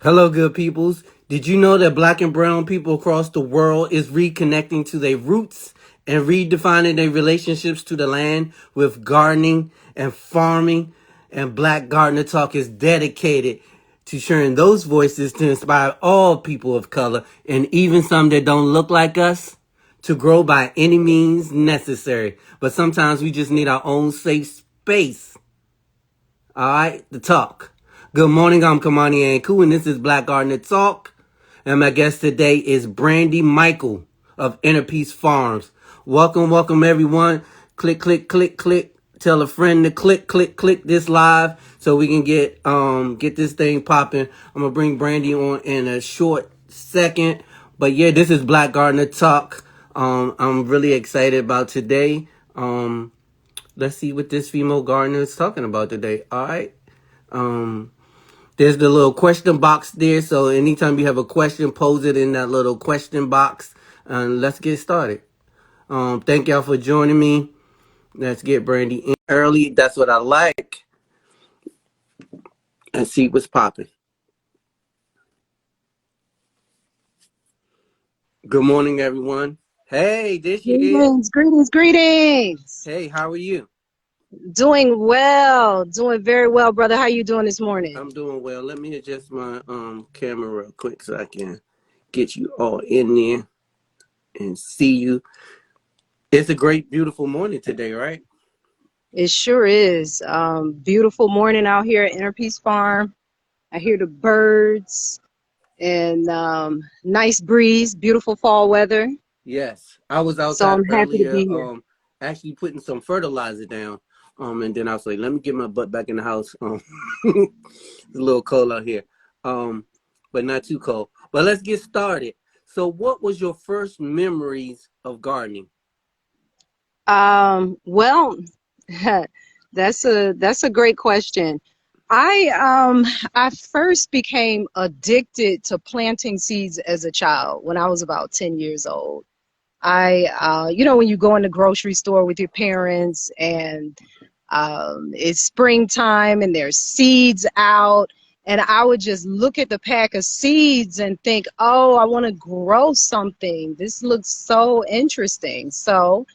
Hello, good peoples. Did you know that black and brown people across the world is reconnecting to their roots and redefining their relationships to the land with gardening and farming? And Black Gardener Talk is dedicated to sharing those voices to inspire all people of color and even some that don't look like us to grow by any means necessary. But sometimes we just need our own safe space. All right, to talk. Good morning, I'm Kamani Anku, and this is Black Gardener Talk. And my guest today is Brandy Michael of Innerpeace Farms. Welcome, everyone. Click, click, click, click. Tell a friend to click, click, click this live so we can get this thing popping. I'm gonna bring Brandy on in a short second. But yeah, this is Black Gardener Talk. I'm really excited about today. Let's see what this female gardener is talking about today. All right. There's the little question box there. So anytime you have a question, pose it in that little question box. And let's get started. Thank y'all for joining me. Let's get Brandy in early. That's what I like. And see what's popping. Good morning, everyone. Hey, there she is. Greetings. Hey, how are you? Doing well, doing very well, brother. How you doing this morning? I'm doing well. Let me adjust my camera real quick so I can get you all in there and see you. It's a great, beautiful morning today, right? It sure is. Beautiful morning out here at Innerpeace Farm. I hear the birds and nice breeze, beautiful fall weather. Yes, I was So outside I'm happy to earlier, be here. actually putting some fertilizer down, and then I was like, let me get my butt back in the house. It's a little cold out here, but not too cold. But let's get started. So, what was your first memories of gardening? Well, that's a great question. I first became addicted to planting seeds as a child when I was about 10 years old. When you go in the grocery store with your parents and it's springtime and there's seeds out, and I would just look at the pack of seeds and think, oh, I want to grow something. This looks so interesting. So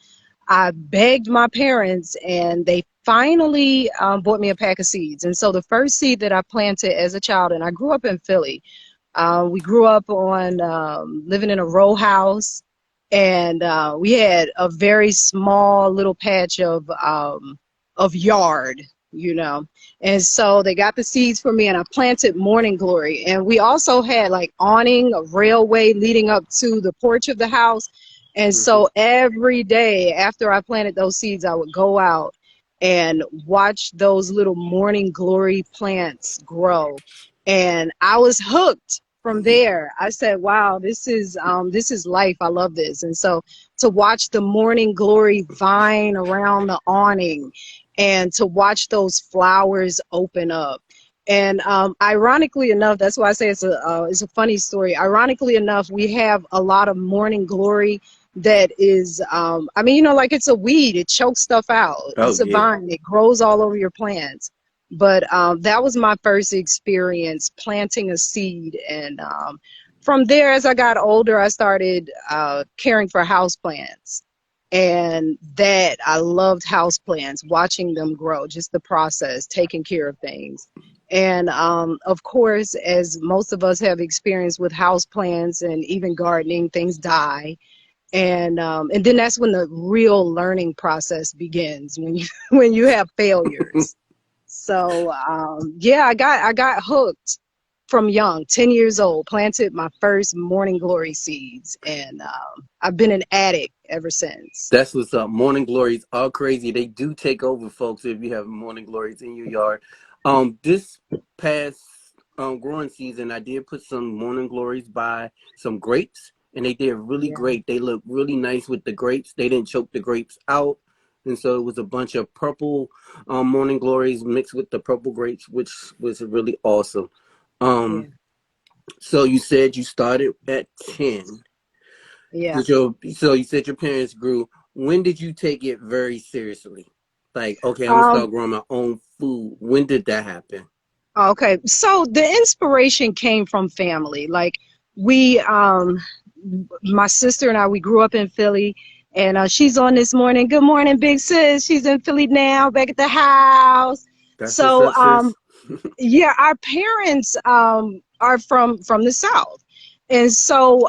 I begged my parents, and they finally bought me a pack of seeds. And so the first seed that I planted as a child, and I grew up in Philly. We grew up on living in a row house, and we had a very small little patch of yard, you know. And so they got the seeds for me, and I planted morning glory. And we also had like awning, a railway leading up to the porch of the house. And Hmm. so every day after I planted those seeds, I would go out and watch those little morning glory plants grow. And I was hooked from there. I said, wow, this is life. I love this. And so to watch the morning glory vine around the awning and to watch those flowers open up. And ironically enough, that's why I say it's a funny story. Ironically enough, we have a lot of morning glory that is, like it's a weed. It chokes stuff out. Oh It's a yeah. vine. It grows all over your plants. But that was my first experience planting a seed. And from there, as I got older, I started caring for houseplants. And that I loved houseplants, watching them grow, just the process, taking care of things. And of course, as most of us have experience with houseplants and even gardening, things die. And then that's when the real learning process begins, when you when you have failures. So yeah, I got hooked from young, 10 years old, planted my first morning glory seeds, and I've been an addict ever since. That's what's up. Morning glories are crazy. They do take over, folks, if you have morning glories in your yard. This past growing season, I did put some morning glories by some grapes, and they did really Yeah. great. They look really nice with the grapes. They didn't choke the grapes out. And so it was a bunch of purple morning glories mixed with the purple grapes, which was really awesome. Yeah. Um, so you said you started at 10. Yeah. So you said your parents grew. When did you take it very seriously? Like, okay, I'm gonna Um, start growing my own food. When did that happen? Okay, so the inspiration came from family. Like we, my sister and I, we grew up in Philly, and she's on this morning. Good morning, big sis. She's in Philly now, back at the house. That's what's So, up, sis. yeah, our parents are from the South, and so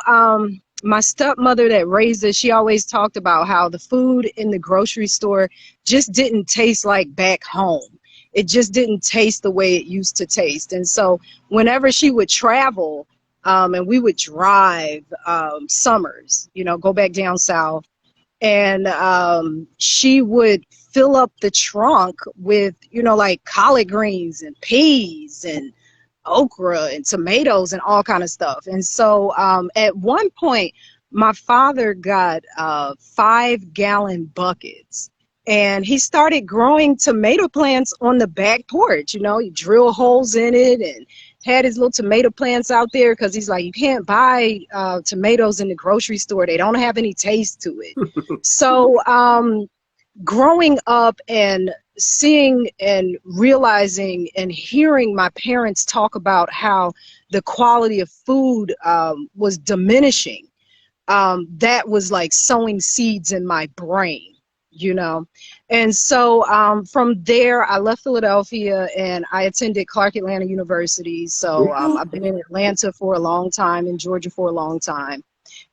my stepmother that raised us, she always talked about how the food in the grocery store just didn't taste like back home. It just didn't taste the way it used to taste. And so whenever she would travel, and we would drive summers, go back down south, and she would fill up the trunk with, like collard greens and peas and okra and tomatoes and all kind of stuff. And so at one point, my father got 5-gallon buckets, and he started growing tomato plants on the back porch. He drilled holes in it and had his little tomato plants out there, because he's like, you can't buy tomatoes in the grocery store. They don't have any taste to it. So growing up and seeing and realizing and hearing my parents talk about how the quality of food was diminishing, that was like sowing seeds in my brain. And so from there, I left Philadelphia and I attended Clark Atlanta University. So I've been in Atlanta for a long time, in Georgia for a long time,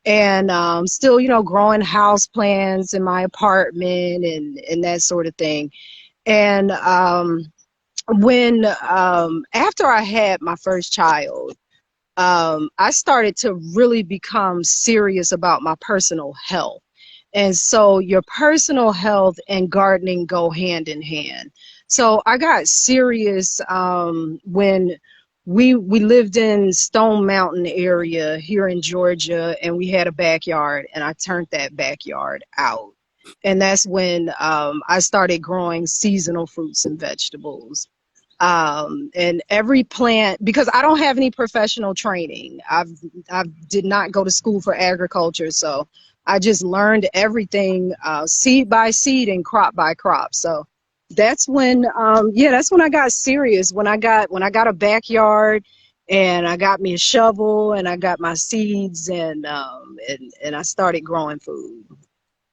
and still, growing house plants in my apartment and that sort of thing. And when after I had my first child, I started to really become serious about my personal health. And so your personal health and gardening go hand in hand. So I got serious when we lived in Stone Mountain area here in Georgia, and we had a backyard, and I turned that backyard out. And that's when I started growing seasonal fruits and vegetables. And every plant, because I don't have any professional training. I did not go to school for agriculture, so I just learned everything seed by seed and crop by crop. So that's when that's when I got serious. When I got a backyard, and I got me a shovel, and I got my seeds, and I started growing food.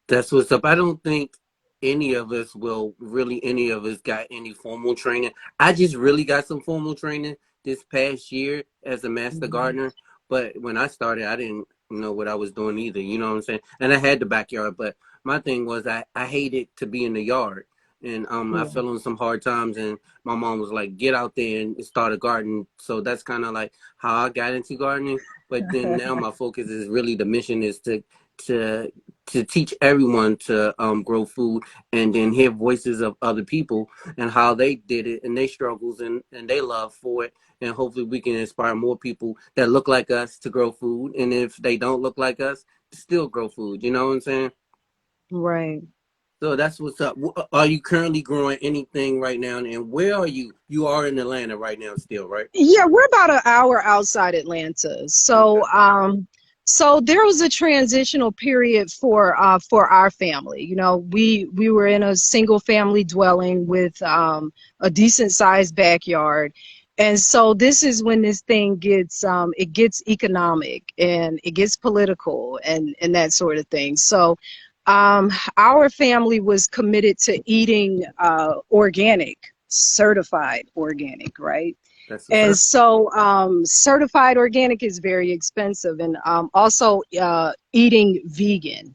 That's what's up. I don't think any of us will really, any of us got any formal training. I just really got some formal training this past year as a master Mhm. gardener. But when I started, I didn't know what I was doing either. You know what I'm saying? And I had the backyard, but my thing was I hated to be in the yard. And I Yeah. fell on some hard times, and my mom was like, "Get out there and start a garden." So that's kind of like how I got into gardening. But then now my focus is really, the mission is to to teach everyone to grow food, and then hear voices of other people and how they did it and their struggles and their love for it. And hopefully we can inspire more people that look like us to grow food. And if they don't look like us, still grow food. You know what I'm saying? Right. So that's what's up. Are you currently growing anything right now? And where are you? You are in Atlanta right now still, right? Yeah, we're about an hour outside Atlanta. Okay. So there was a transitional period for our family. We were in a single family dwelling with a decent sized backyard. And so this is when this thing gets it gets economic, and it gets political, and that sort of thing. So our family was committed to eating organic, certified organic, right? That's what's And up. so certified organic is very expensive, and also eating vegan.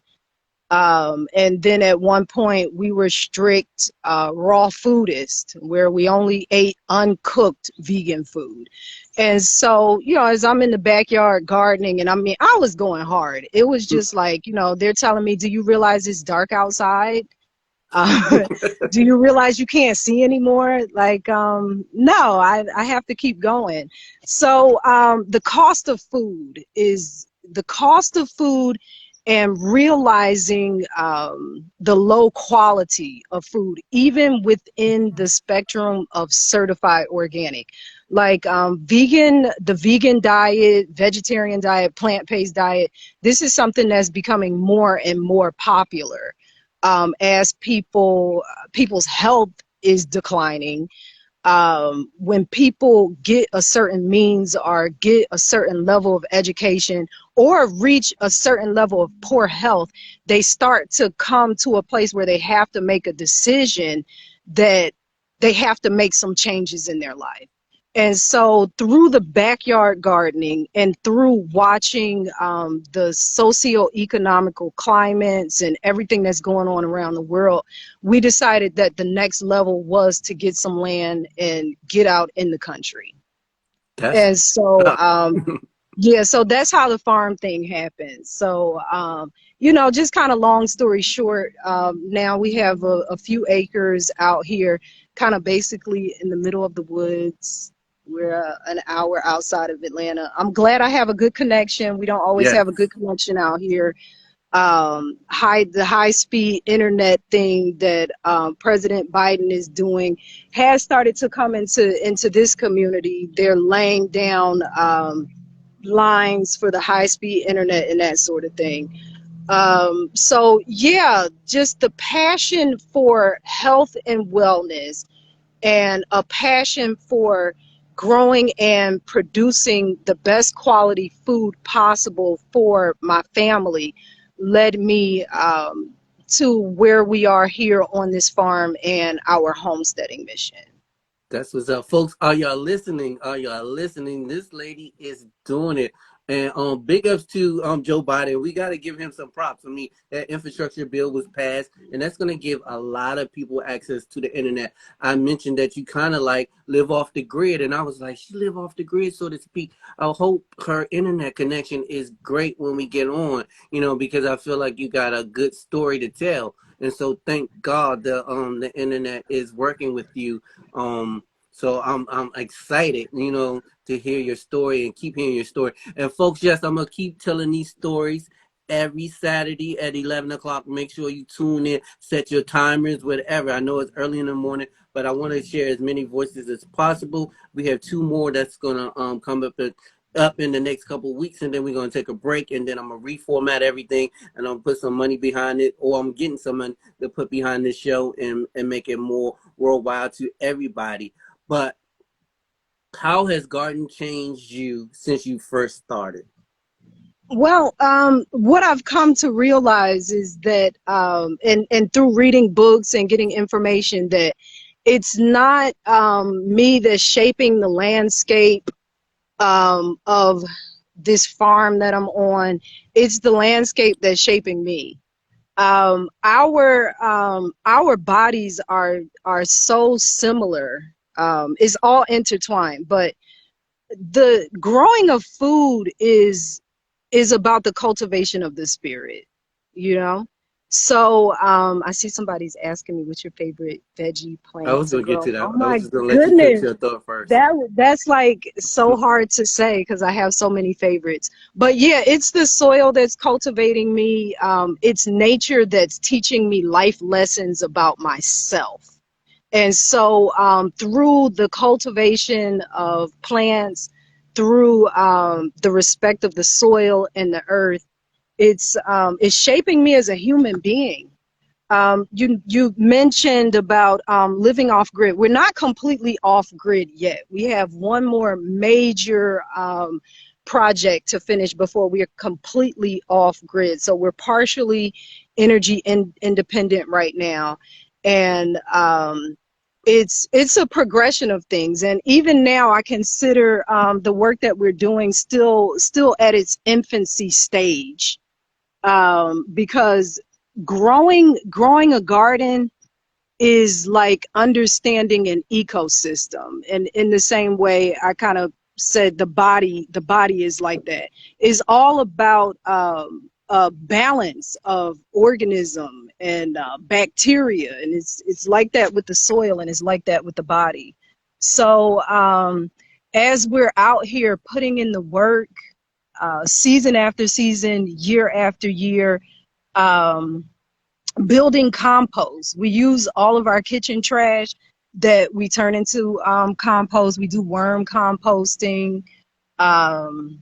And then at one point we were strict raw foodist, where we only ate uncooked vegan food. And so, as I'm in the backyard gardening, and I mean, I was going hard. It was just like, they're telling me, do you realize it's dark outside? Uh, do you realize you can't see anymore? Like, no, I have to keep going. So the cost of food, and realizing the low quality of food, even within the spectrum of certified organic. Like the vegan diet, vegetarian diet, plant-based diet, this is something that's becoming more and more popular as people's health is declining. when people get a certain means or get a certain level of education or reach a certain level of poor health, they start to come to a place where they have to make a decision that they have to make some changes in their life. And so through the backyard gardening and through watching the socio-economical climates and everything that's going on around the world, we decided that the next level was to get some land and get out in the country. That's And so, up. yeah, so that's how the farm thing happened. So, you know, just kind of long story short, now we have a few acres out here, kind of basically in the middle of the woods. We're an hour outside of Atlanta. I'm glad I have a good connection. We don't always Yes, have a good connection out here. The high speed internet thing that President Biden is doing has started to come into this community. They're laying down lines for the high speed internet and that sort of thing. So yeah, just the passion for health and wellness and a passion for growing and producing the best quality food possible for my family led me to where we are here on this farm and our homesteading mission. that's what's up, folks. Are y'all listening? Are y'all listening? This lady is doing it. And big ups to Joe Biden. We got to give him some props. I mean, that infrastructure bill was passed, and that's going to give a lot of people access to the internet. I mentioned that you kind of like live off the grid, and I was like, she live off the grid, so to speak. I hope her internet connection is great when we get on, you know, because I feel like you got a good story to tell. And so thank God the internet is working with you. So I'm excited, you know, to hear your story and keep hearing your story. And folks, yes, I'm gonna keep telling these stories every Saturday at 11 o'clock. Make sure you tune in, set your timers, whatever. I know it's early in the morning, but I want to share as many voices as possible. We have two more that's gonna come up in the next couple of weeks, and then we're gonna take a break, and then I'm gonna reformat everything, and I'm gonna put some money behind it, or I'm getting some money to put behind this show and make it more worldwide to everybody. But how has garden changed you since you first started? Well, what I've come to realize is that, and through reading books and getting information, that it's not me that's shaping the landscape of this farm that I'm on. It's the landscape that's shaping me. Our bodies are so similar. It's all intertwined, but the growing of food is about the cultivation of the spirit, you know. So I see somebody's asking me what's your favorite veggie I plant was to gonna get grow. to that. Oh I was my just gonna let you finish goodness, your thought first. that's like so hard to say because I have so many favorites. But yeah, it's the soil that's cultivating me. It's nature that's teaching me life lessons about myself. And so through the cultivation of plants, through the respect of the soil and the earth, it's shaping me as a human being. You mentioned about living off grid. We're not completely off grid yet. We have one more major project to finish before we are completely off grid. So we're partially independent right now, and it's a progression of things. And even now, I consider the work that we're doing still at its infancy stage, because growing a garden is like understanding an ecosystem. And in the same way, I kind of said the body is like that. It's all about a balance of organism and bacteria, and it's like that with the soil, and it's like that with the body. So as we're out here putting in the work, season after season, year after year, um, building compost. We use all of our kitchen trash that we turn into compost. We do worm composting. Um,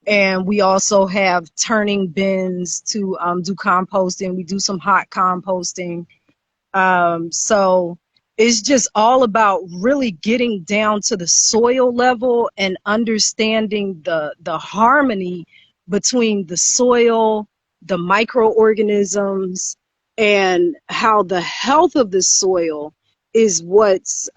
and we also have turning bins to do composting. We do some hot composting. So it's just all about really getting down to the soil level and understanding the harmony between the soil, the microorganisms, and how the health of the soil is what's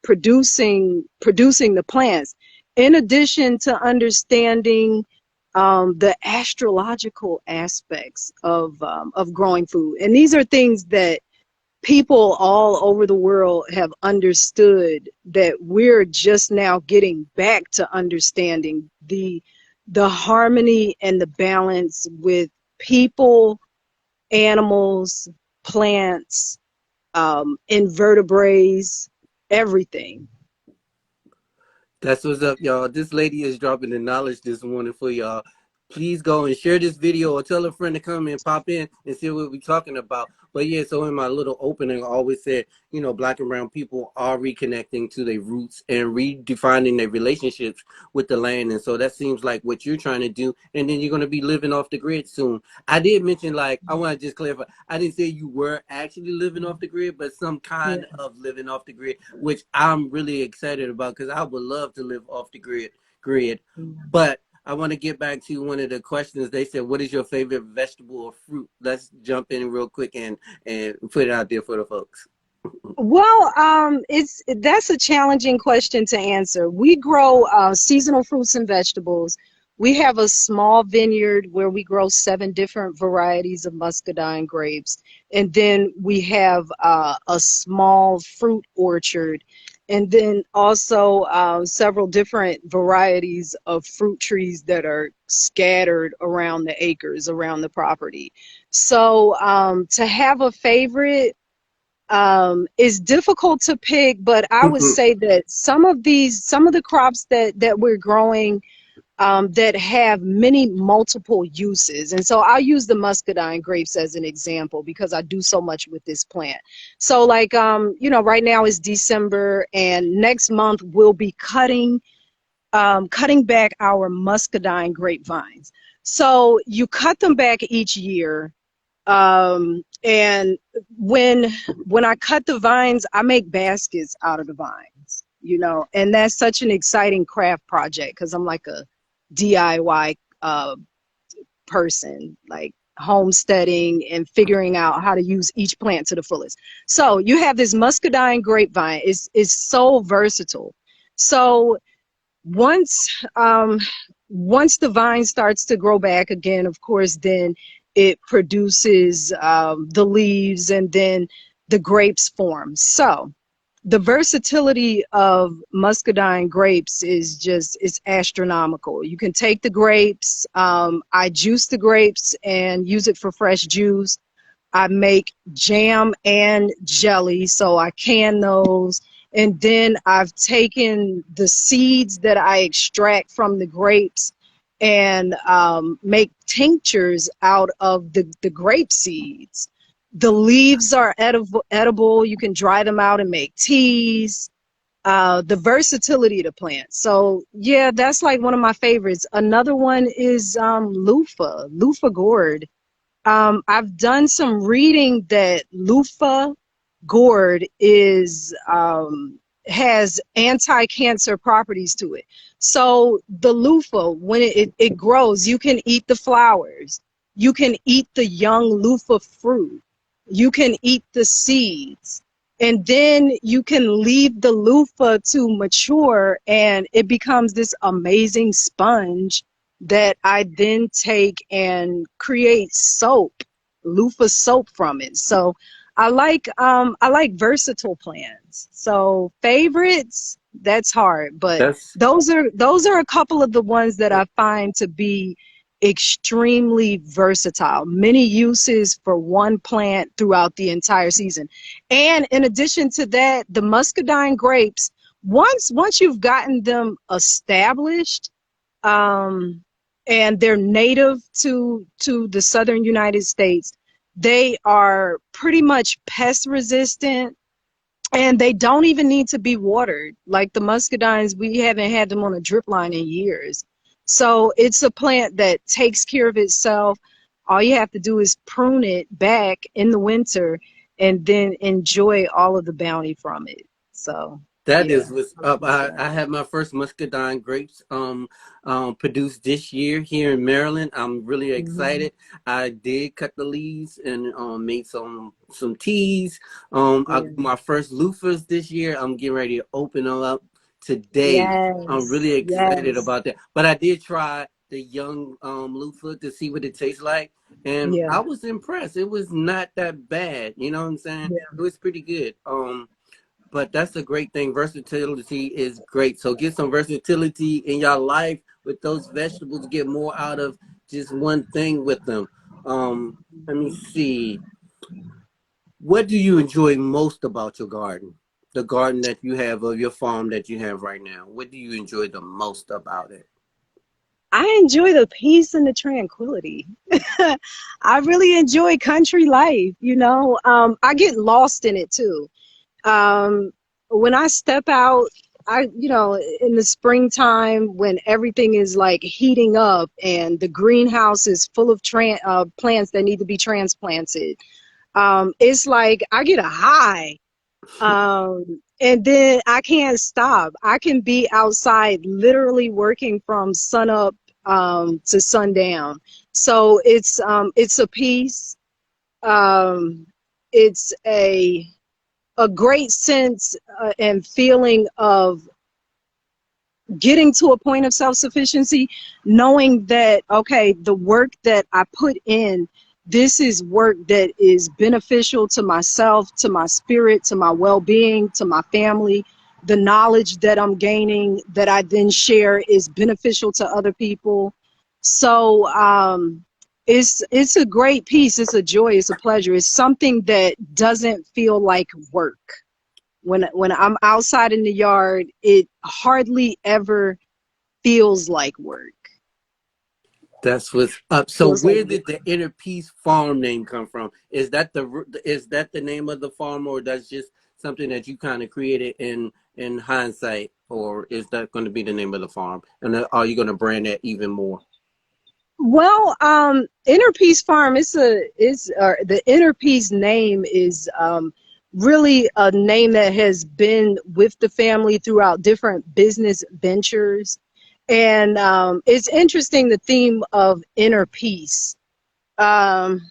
producing the plants. In addition to understanding the astrological aspects of growing food, and these are things that people all over the world have understood, that we're just now getting back to understanding the harmony and the balance with people, animals, plants, invertebrates, everything. That's what's up, y'all. This lady is dropping the knowledge this morning for y'all. Please go and share this video or tell a friend to come and pop in and see what we're talking about. But yeah, so in my little opening, I always said, you know, Black and brown people are reconnecting to their roots and redefining their relationships with the land. And so that seems like what you're trying to do. And then you're going to be living off the grid soon. I did mention, like, I want to just clarify, I didn't say you were actually living off the grid, but some Yeah. kind of living off the grid, which I'm really excited about because I would love to live off the grid. But I want to get back to one of the questions. They said, what is your favorite vegetable or fruit? Let's jump in real quick and put it out there for the folks. Well, that's a challenging question to answer. We grow seasonal fruits and vegetables. We have a small vineyard where we grow 7 different varieties of muscadine grapes, and then we have a small fruit orchard, and then also several different varieties of fruit trees that are scattered around the acres, around the property. So to have a favorite, is difficult to pick, but I would say that some of the crops that we're growing, that have many multiple uses. And so I'll use the muscadine grapes as an example because I do so much with this plant. So like, right now is December, and next month we'll be cutting back our muscadine grapevines. So you cut them back each year. And when I cut the vines, I make baskets out of the vines, and that's such an exciting craft project because I'm like a DIY person, like homesteading and figuring out how to use each plant to the fullest. So you have this muscadine grapevine. It's so versatile. So once once the vine starts to grow back again, of course, then it produces the leaves, and then the grapes form. So the versatility of muscadine grapes is astronomical. You can take the grapes. I juice the grapes and use it for fresh juice. I make jam and jelly, so I can those. And then I've taken the seeds that I extract from the grapes and make tinctures out of the grape seeds. The leaves are edible. You can dry them out and make teas. The versatility of the plant. So yeah, that's like one of my favorites. Another one is loofah gourd. I've done some reading that loofah gourd has anti-cancer properties to it. So the loofah, when it grows, you can eat the flowers, you can eat the young loofah fruit, you can eat the seeds, and then you can leave the loofah to mature, and it becomes this amazing sponge that I then take and create soap, loofah soap from it. So I like versatile plants. So favorites, that's hard, but That's those are a couple of the ones that I find to be extremely versatile. Many uses for one plant throughout the entire season. And in addition to that, the muscadine grapes, once you've gotten them established, um, and they're native to the southern United States, they are pretty much pest resistant, and they don't even need to be watered. Like the muscadines, we haven't had them on a drip line in years. So it's a plant that takes care of itself. All you have to do is prune it back in the winter, and then enjoy all of the bounty from it. So That yeah. is what's up. I had my first muscadine grapes produced this year here in Maryland. I'm really Mhm. excited. I did cut the leaves and made some teas. Yeah. My first loofahs this year. I'm getting ready to open them up today. I'm Yes. really excited Yes. about that. But I did try the young loofah to see what it tastes like, and Yeah. I was impressed. It was not that bad. You know what I'm saying? Yeah. It was pretty good. But that's a great thing. Versatility is great. So get some versatility in your life with those vegetables. Get more out of just one thing with them. Let me see. What do you enjoy most about your garden? The garden that you have, or your farm that you have right now. What do you enjoy the most about it? I enjoy the peace and the tranquility. I really enjoy country life, you know. I get lost in it too. Um, when I step out, in the springtime when everything is like heating up and the greenhouse is full of plants that need to be transplanted, it's like I get a high. And then I can't stop. I can be outside literally working from sun up to sundown. So it's a piece. Um, it's a great sense and feeling of getting to a point of self-sufficiency, knowing that, okay, the work that I put in, this is work that is beneficial to myself, to my spirit, to my well-being, to my family. The knowledge that I'm gaining that I then share is beneficial to other people. So it's a great piece. It's a joy. It's a pleasure. It's something that doesn't feel like work. When I'm outside in the yard, it hardly ever feels like work. That's what's up. So Feels like where did the Inner Peace farm name come from? Is that the name of the farm, or that's just something that you kind of created in hindsight, or is that going to be the name of the farm? And are you going to brand that even more? well, Inner Peace Farm is the Inner Peace name is really a name that has been with the family throughout different business ventures. And it's interesting, the theme of inner peace um,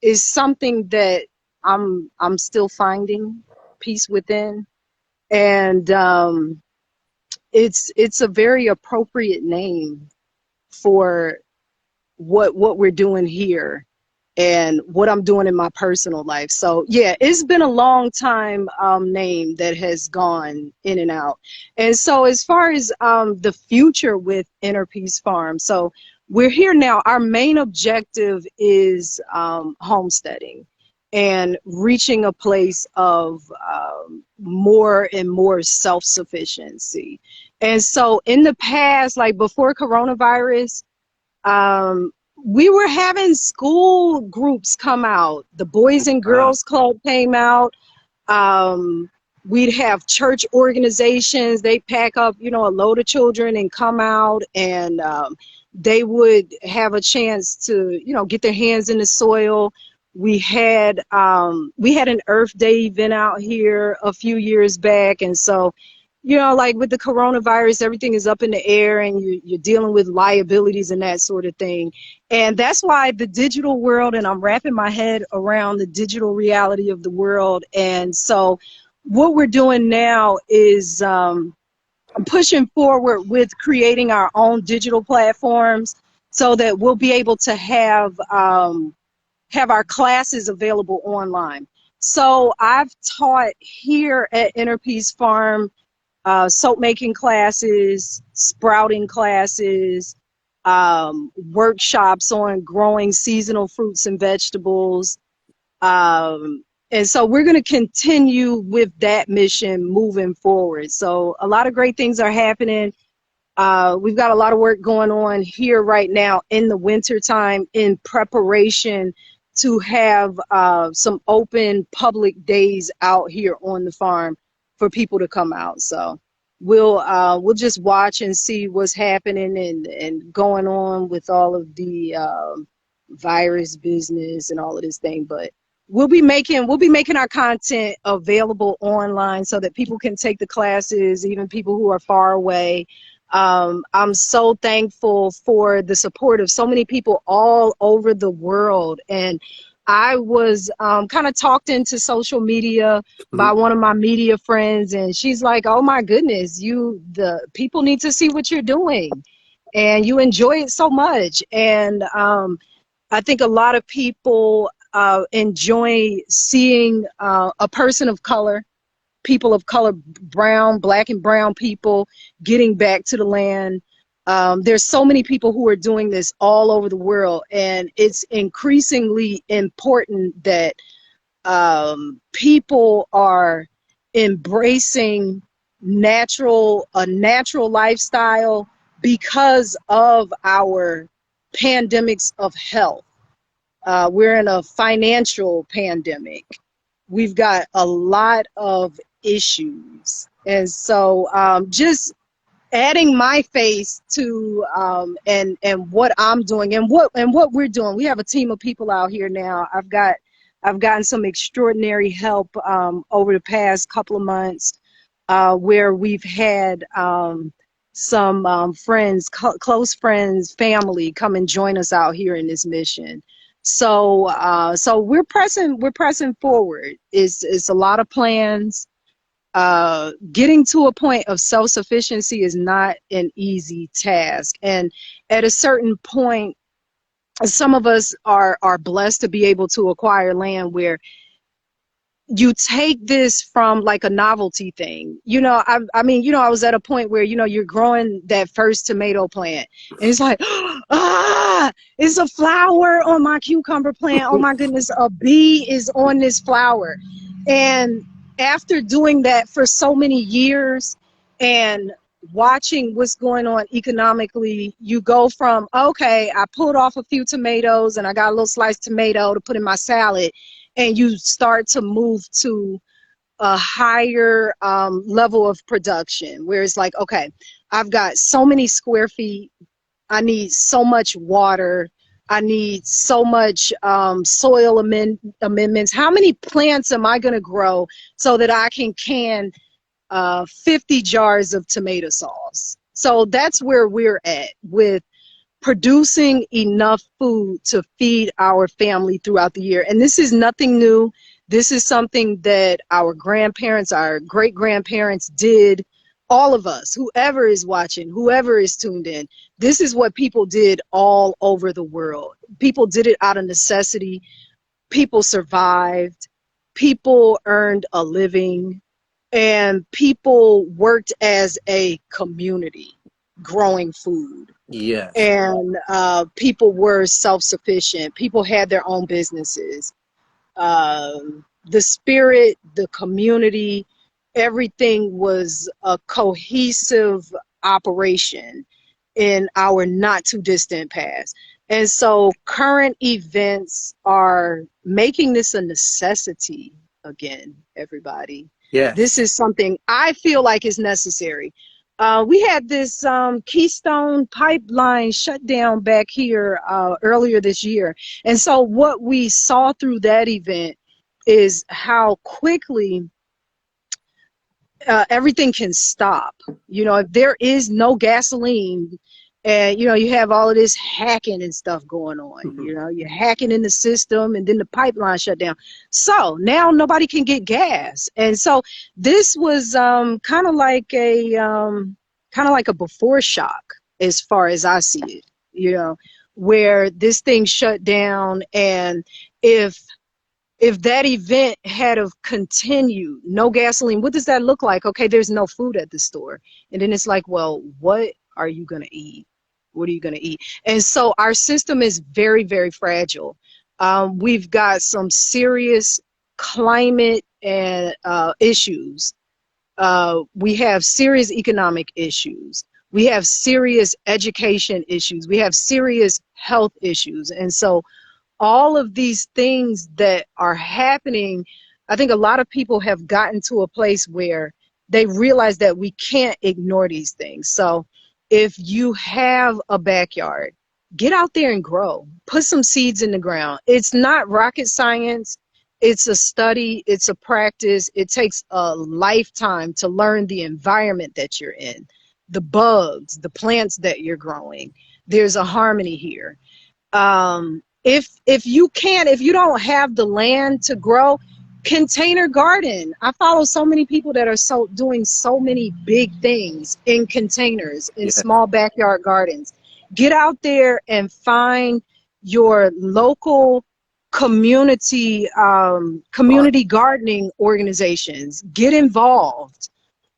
is something that I'm still finding peace within, and it's a very appropriate name for what we're doing here and what I'm doing in my personal life. So yeah, it's been a long time name that has gone in and out. And so as far as the future with Inner Peace Farm, so we're here now. Our main objective is homesteading and reaching a place of more and more self-sufficiency. And so in the past, like before coronavirus, um, we were having school groups come out. The Boys and Wow. Girls Club came out. Um, we'd have church organizations. They pack up, a load of children and come out, and they would have a chance to, get their hands in the soil. We had an Earth Day event out here a few years back, and so like with the coronavirus, everything is up in the air and you're dealing with liabilities and that sort of thing. And that's why the digital world, and I'm wrapping my head around the digital reality of the world. And so what we're doing now is pushing forward with creating our own digital platforms so that we'll be able to have our classes available online. So I've taught here at Inner Peace Farm soap making classes, sprouting classes, workshops on growing seasonal fruits and vegetables. And so we're going to continue with that mission moving forward. So a lot of great things are happening. We've got a lot of work going on here right now in the wintertime in preparation to have some open public days out here on the farm for people to come out. So we'll just watch and see what's happening and going on with all of the virus business and all of this thing. But we'll be making our content available online so that people can take the classes, even people who are far away. I'm so thankful for the support of so many people all over the world. And I was kind of talked into social media by Mhm. one of my media friends, and she's like, "Oh my goodness, the people need to see what you're doing, and you enjoy it so much." And I think a lot of people enjoy seeing a person of color, people of color, brown, black and brown people getting back to the land. There's so many people who are doing this all over the world, and it's increasingly important that people are embracing a natural lifestyle because of our pandemics of health. We're in a financial pandemic. We've got a lot of issues. And so just adding my face to and what I'm doing and what we're doing. We have a team of people out here now. I've gotten some extraordinary help over the past couple of months where we've had some friends, close friends, family come and join us out here in this mission. So we're pressing forward. It's a lot of plans. Getting to a point of self-sufficiency is not an easy task. And at a certain point, some of us are blessed to be able to acquire land where you take this from like a novelty thing. I mean, I was at a point where, you're growing that first tomato plant and it's like, it's a flower on my cucumber plant. Oh my goodness, a bee is on this flower. And after doing that for so many years and watching what's going on economically, you go from, okay, I pulled off a few tomatoes and I got a little sliced tomato to put in my salad, and you start to move to a higher level of production where it's like, okay, I've got so many square feet, I need so much water, I need so much soil amendments. How many plants am I going to grow so that I can 50 jars of tomato sauce? So that's where we're at with producing enough food to feed our family throughout the year. And this is nothing new. This is something that our grandparents, our great grandparents did. All of us, whoever is watching, whoever is tuned in, this is what people did all over the world. People did it out of necessity. People survived. People earned a living. And people worked as a community growing food. Yes. And people were self-sufficient. People had their own businesses. The spirit, the community, everything was a cohesive operation in our not too distant past. And so current events are making this a necessity again, everybody. This Yes. is something I feel like is necessary. We had this Keystone Pipeline shutdown back here earlier this year. And so what we saw through that event is how quickly everything can stop. If there is no gasoline and, you have all of this hacking and stuff going on, you're hacking in the system and then the pipeline shut down. So now nobody can get gas. And so this was kind of like a before shock as far as I see it, where this thing shut down. And if that event had have continued, no gasoline, what does that look like? Okay, there's no food at the store. And then it's like, well, what are you going to eat? What are you going to eat? And so our system is very, very fragile. We've got some serious climate and issues. We have serious economic issues. We have serious education issues. We have serious health issues. And so all of these things that are happening, I think a lot of people have gotten to a place where they realize that we can't ignore these things. So if you have a backyard, get out there and grow. Put some seeds in the ground. It's not rocket science. It's a study, it's a practice. It takes a lifetime to learn the environment that you're in, the bugs, the plants that you're growing. There's a harmony here. If you don't have the land to grow, container garden. I follow so many people that are doing so many big things in containers, in Yeah. small backyard gardens. Get out there and find your local Part. community gardening organizations. Get involved.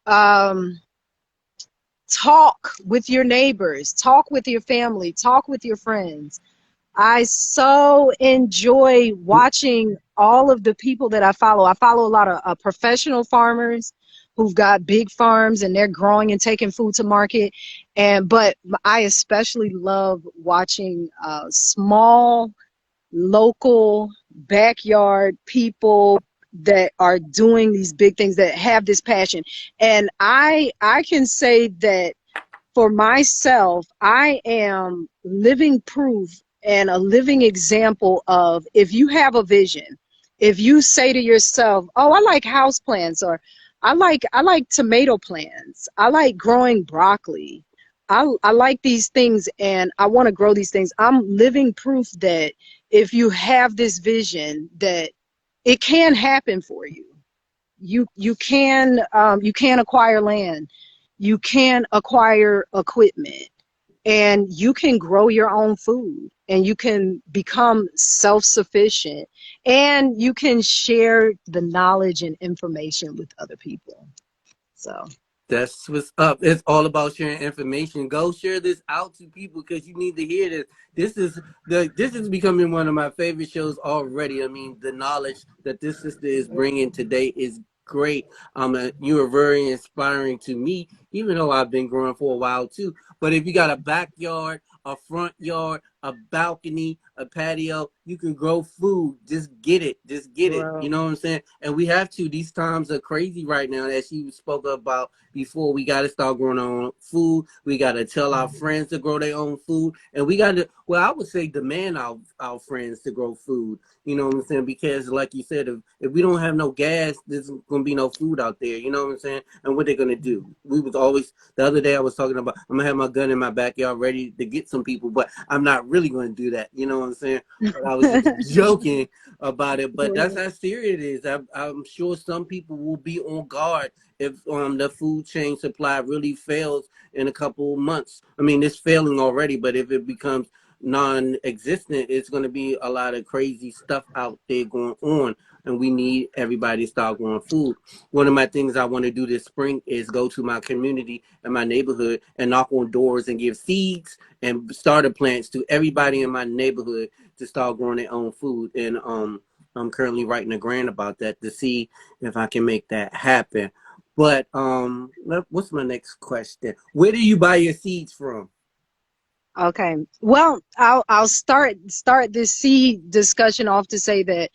um, Talk with your neighbors, talk with your family, talk with your friends. I so enjoy watching all of the people that I follow. I follow a lot of professional farmers who've got big farms and they're growing and taking food to market. But I especially love watching small, local, backyard people that are doing these big things, that have this passion. And I can say that for myself, I am living proof and a living example of, if you have a vision, if you say to yourself, "Oh, I like houseplants," or I like tomato plants, I like growing broccoli, I like these things and I want to grow these things." I'm living proof that if you have this vision, that it can happen for you. You can acquire land, you can acquire equipment, and you can grow your own food, and you can become self-sufficient, and you can share the knowledge and information with other people. So That's what's up. It's all about sharing information. Go share this out to people because you need to hear this. This is becoming one of my favorite shows already. I mean, the knowledge that this sister is bringing today is great. You are very inspiring to me, even though I've been growing for a while too. But if you got a backyard, a front yard, a balcony, a patio, you can grow food. Just get it. Just get it. You grow. know what I'm saying? And we have to. These times are crazy right now, as she spoke about before. We got to start growing our own food. We got to tell our friends to grow their own food. And we got to, well, I would say demand our friends to grow food. You know what I'm saying? Because like you said, if we don't have no gas, there's going to be no food out there. You know what I'm saying? And what they're going to do. We was always, the other day I was talking about, I'm going to have my gun in my backyard ready to get some people, but I'm not really going to do that. You know what I'm saying? But I was just joking about it. But that's how serious it is. I'm sure some people will be on guard if the food chain supply really fails in a couple months. I mean, it's failing already, but if it becomes non-existent, it's going to be a lot of crazy stuff out there going on, and we need everybody to start growing food. One of my things I want to do this spring is go to my community and my neighborhood and knock on doors and give seeds and starter plants to everybody in my neighborhood to start growing their own food. And I'm currently writing a grant about that to see if I can make that happen. But what's my next question? Where do you buy your seeds from? Okay. Well, I'll start this seed discussion off to say that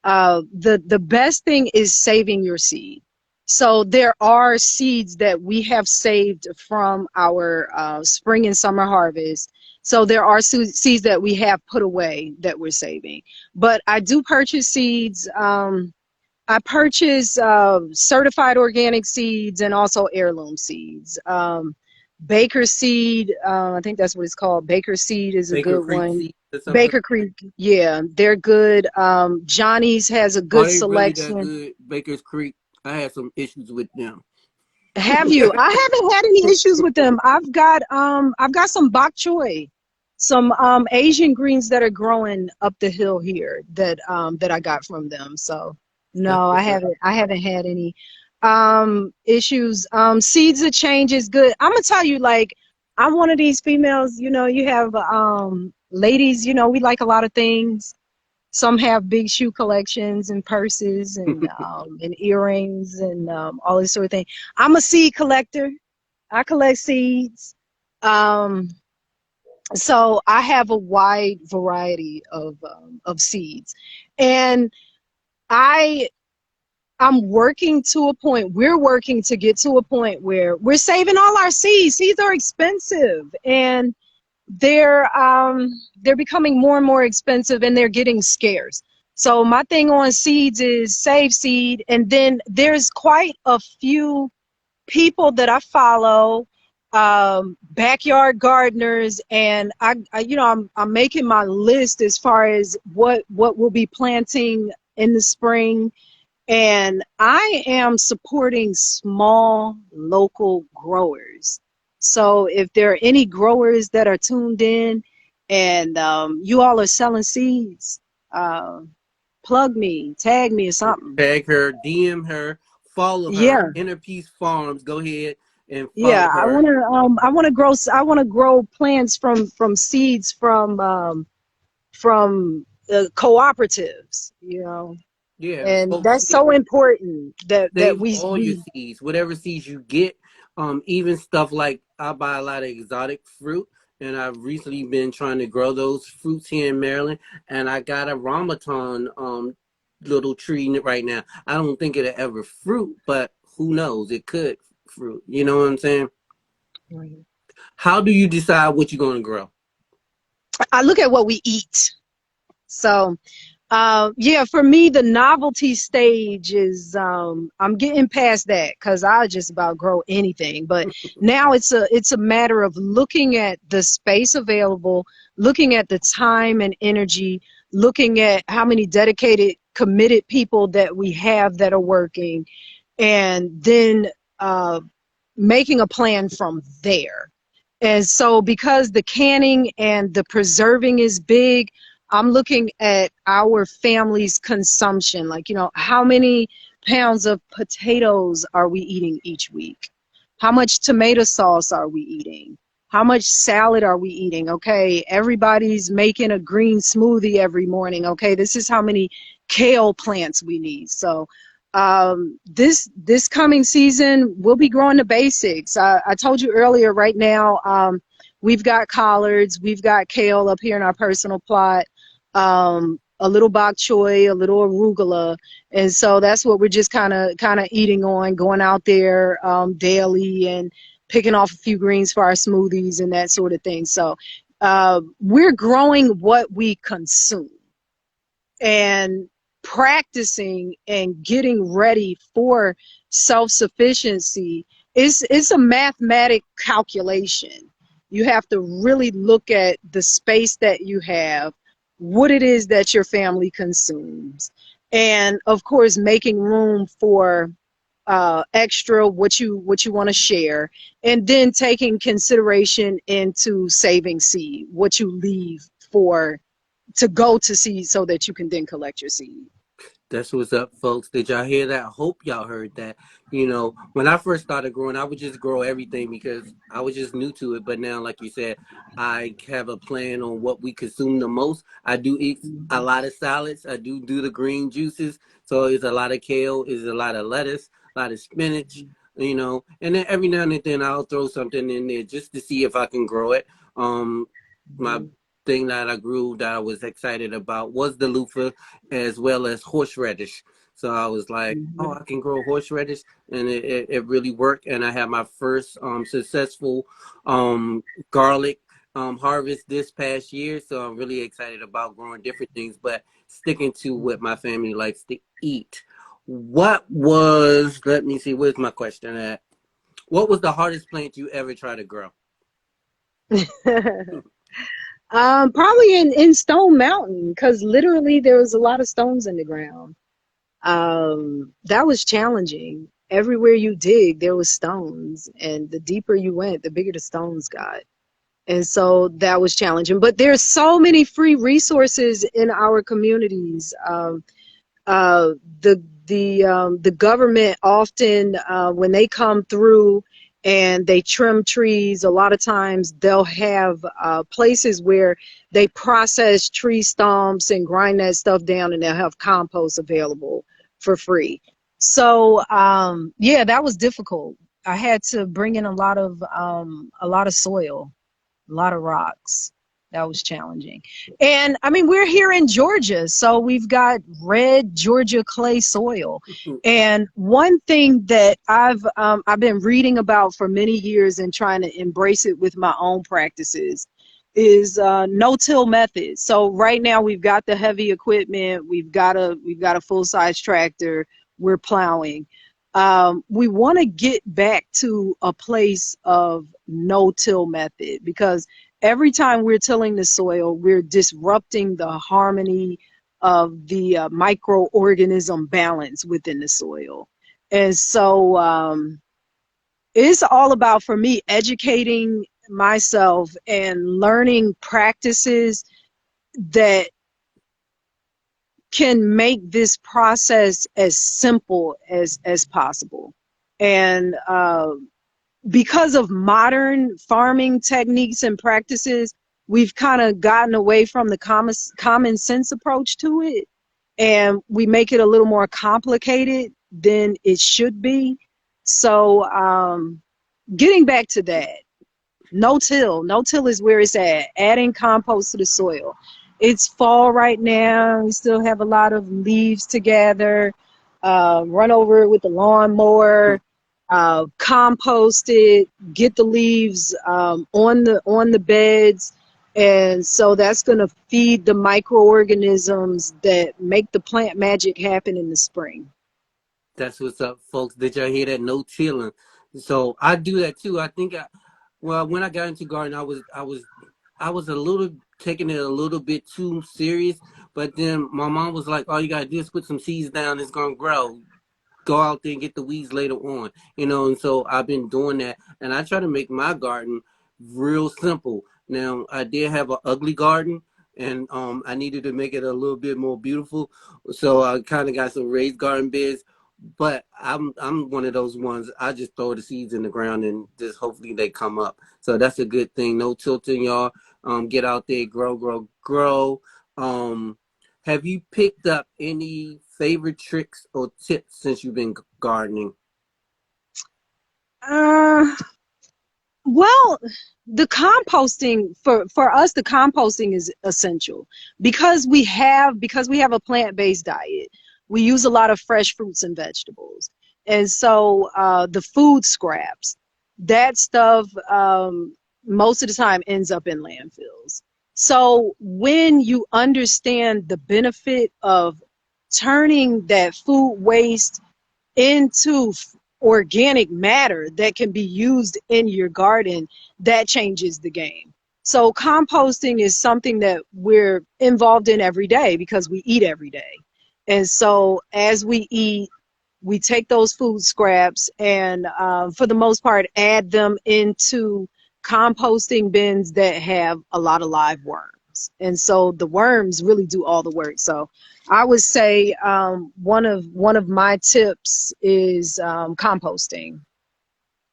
the best thing is saving your seed. So there are seeds that we have saved from our spring and summer harvest. So there are seeds that we have put away that we're saving. But I do purchase seeds. I purchase certified organic seeds and also heirloom seeds. Baker seed, I think that's what it's called. Baker seed is a Baker good Creek one. seeds or something? Baker Creek, yeah, they're good. Johnny's has a Are good they really that selection. good? Baker's Creek, I had some issues with them. Have you? I haven't had any issues with them. I've got some bok choy, some Asian greens that are growing up the hill here that I got from them. So That's no, I what's up. haven't had any issues. Seeds of change is good. I'm gonna tell you, like, I'm one of these females, you have ladies, we like a lot of things. Some have big shoe collections and purses and earrings and all this sort of thing. I'm a seed collector. I collect seeds. Um, so I have a wide variety of seeds, and I I'm working to a point. We're working to get to a point where we're saving all our seeds. Seeds are expensive, and they're becoming more and more expensive, and they're getting scarce. So my thing on seeds is save seed. And then there's quite a few people that I follow, backyard gardeners, and I'm making my list as far as what we'll be planting in the spring. And I am supporting small local growers. So if there are any growers that are tuned in and you all are selling seeds, uh, plug me, tag me or something. Tag her, DM her, follow her. Yeah, Innerpeace Farms. Go ahead and yeah. follow her. I want to grow plants from seeds from cooperatives, Yeah, and folks. that's so important that Save we all your we seeds, whatever seeds you get. Even stuff like I buy a lot of exotic fruit, and I've recently been trying to grow those fruits here in Maryland. And I got a Ramadan little tree right now. I don't think it'll ever fruit, but who knows? It could fruit. You know what I'm saying? How do you decide what you're going to grow? I look at what we eat. So yeah, for me, the novelty stage is I'm getting past that because I just about grow anything. But now it's a matter of looking at the space available, looking at the time and energy, looking at how many dedicated, committed people that we have that are working, and then uh, making a plan from there. And so because the canning and the preserving is big, I'm looking at our family's consumption. Like, how many pounds of potatoes are we eating each week? How much tomato sauce are we eating? How much salad are we eating? Okay, everybody's making a green smoothie every morning. Okay, this is how many kale plants we need. So this coming season we'll be growing the basics. I told you earlier, right now we've got collards, we've got kale up here in our personal plot, a little bok choy, a little arugula, and so that's what we're just kind of eating on, going out there daily and picking off a few greens for our smoothies and that sort of thing. So we're growing what we consume and practicing and getting ready for self-sufficiency is a mathematic calculation. You have to really look at the space that you have, what it is that your family consumes, and of course making room for extra what you want to share, and then taking consideration into saving seed, what you leave for to go to seed so that you can then collect your seed. That's what's up, folks. Did y'all hear that? I hope y'all heard that. When I first started growing, I would just grow everything because I was just new to it. But now, like you said, I have a plan on what we consume the most. I do eat a lot of salads. I do the green juices. So it's a lot of kale, it's a lot of lettuce, a lot of spinach, And then every now and then I'll throw something in there just to see if I can grow it. My thing that I grew that I was excited about was the loofah as well as horseradish. So I was like, oh, I can grow horseradish, and it really worked. And I had my first successful garlic harvest this past year. So I'm really excited about growing different things, but sticking to what my family likes to eat. Let me see, where's my question at? What was the hardest plant you ever tried to grow? Probably in Stone Mountain, because literally there was a lot of stones in the ground. That was challenging. Everywhere you dig, there was stones, and the deeper you went, the bigger the stones got. And so that was challenging. But there's so many free resources in our communities. Uh, the government often, when they come through and they trim trees, a lot of times they'll have places where they process tree stumps and grind that stuff down, and they'll have compost available for free. So yeah, that was difficult. I had to bring in a lot of soil, a lot of rocks. That was challenging. And I mean, we're here in Georgia, so we've got red Georgia clay soil. And one thing that I've been reading about for many years and trying to embrace it with my own practices is no-till method. So right now we've got the heavy equipment, we've got a full-size tractor, we're plowing. We want to get back to a place of no-till method, because every time we're tilling the soil, we're disrupting the harmony of the microorganism balance within the soil. And so it's all about, for me, educating myself and learning practices that can make this process as simple as possible. And because of modern farming techniques and practices, we've kind of gotten away from the common sense approach to it, and we make it a little more complicated than it should be. So getting back to that, no-till is where it's at, adding compost to the soil. It's fall right now. We still have a lot of leaves to gather. Run over it with the lawnmower, compost it, get the leaves on the beds. And so that's going to feed the microorganisms that make the plant magic happen in the spring. That's what's up, folks. Did y'all hear that? No tilling. So I do that too. I think well, when I got into gardening, I was a little taking it a little bit too serious. But then my mom was like, "All you gotta do is put some seeds down. It's gonna grow. Go out there and get the weeds later on." And so I've been doing that, and I try to make my garden real simple. Now I did have an ugly garden, and I needed to make it a little bit more beautiful, so I kind of got some raised garden beds. But I'm one of those ones. I just throw the seeds in the ground and just hopefully they come up. So that's a good thing. No tilting, y'all. Get out there, grow, grow, grow. Um, have you picked up any favorite tricks or tips since you've been gardening? Uh, Well, the composting, for us, the composting is essential because we have a plant-based diet. We use a lot of fresh fruits and vegetables, and so the food scraps, that stuff, most of the time ends up in landfills. So when you understand the benefit of turning that food waste into organic matter that can be used in your garden, that changes the game. So composting is something that we're involved in every day because we eat every day. And so as we eat, we take those food scraps and for the most part add them into composting bins that have a lot of live worms, and so the worms really do all the work. So I would say one of my tips is composting.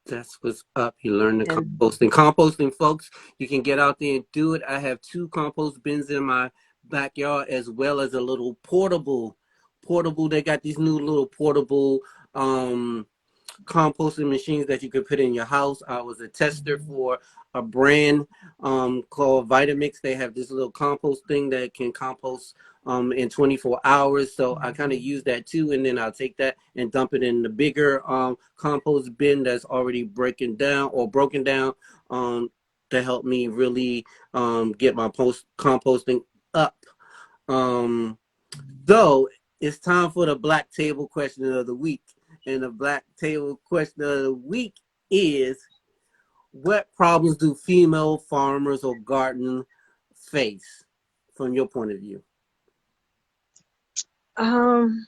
That's what's up. You learn the And composting. Composting, folks, you can get out there and do it. I have two compost bins in my backyard as well as a little portable. They got these new little portable um composting machines that you could put in your house. I was a tester for a brand called Vitamix. They have this little compost thing that can compost in 24 hours. So I kind of use that too. And then I'll take that and dump it in the bigger compost bin that's already breaking down or broken down to help me really get my post composting up. Um, so it's time for the Black Table question of the week. And the Black Table question of the week is, what problems do female farmers or gardeners face from your point of view? um,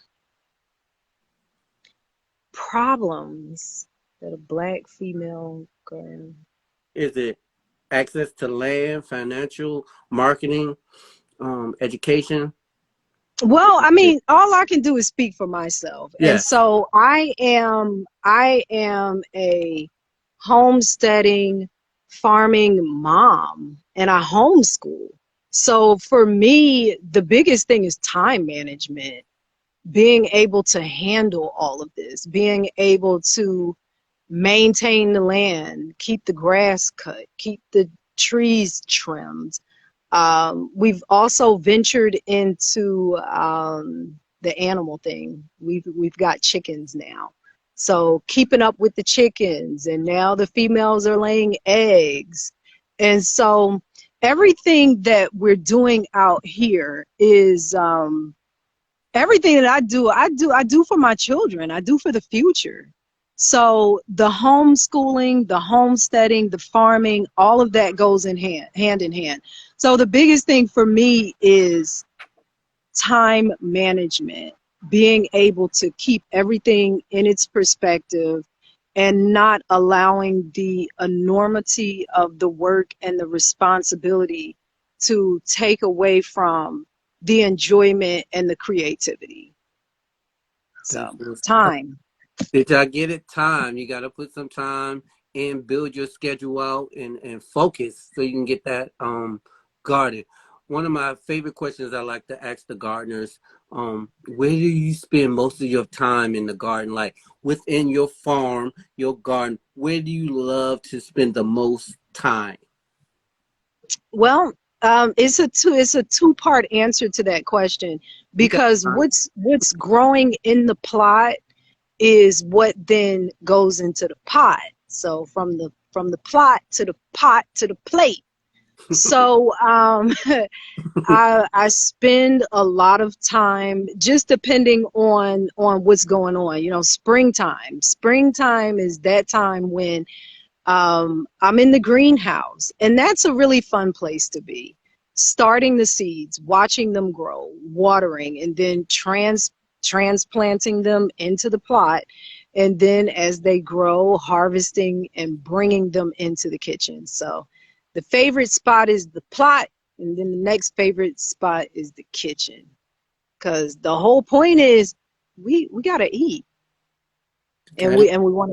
problems that a black female girl. Is it access to land, financial, marketing, education? Well, I mean, all I can do is speak for myself. And Yes. so I am a homesteading, farming mom, and I homeschool. So for me, the biggest thing is time management, being able to handle all of this, being able to maintain the land, keep the grass cut, keep the trees trimmed. We've also ventured into the animal thing. We've got chickens now, so keeping up with the chickens, and now the females are laying eggs, and so everything that we're doing out here is everything that I do for my children. I do for the future. So the homeschooling, the homesteading, the farming, all of that goes in hand in hand. So the biggest thing for me is time management, being able to keep everything in its perspective and not allowing the enormity of the work and the responsibility to take away from the enjoyment and the creativity. So, time. Did y'all get it? Time. You got to put some time and build your schedule out and focus so you can get that garden. One of my favorite questions I like to ask the gardeners, where do you spend most of your time in the garden? Like within your farm, your garden, where do you love to spend the most time? Well, it's a two-part answer to that question, You got because time. what's growing in the plot is what then goes into the pot. So from the plot to the pot to the plate. So I spend a lot of time just depending on what's going on. You know, springtime. Springtime is that time when I'm in the greenhouse, and that's a really fun place to be. Starting the seeds, watching them grow, watering, and then transplanting them into the plot. And then as they grow, harvesting and bringing them into the kitchen. So the favorite spot is the plot, and then the next favorite spot is the kitchen. Because the whole point is we gotta eat, and Got we want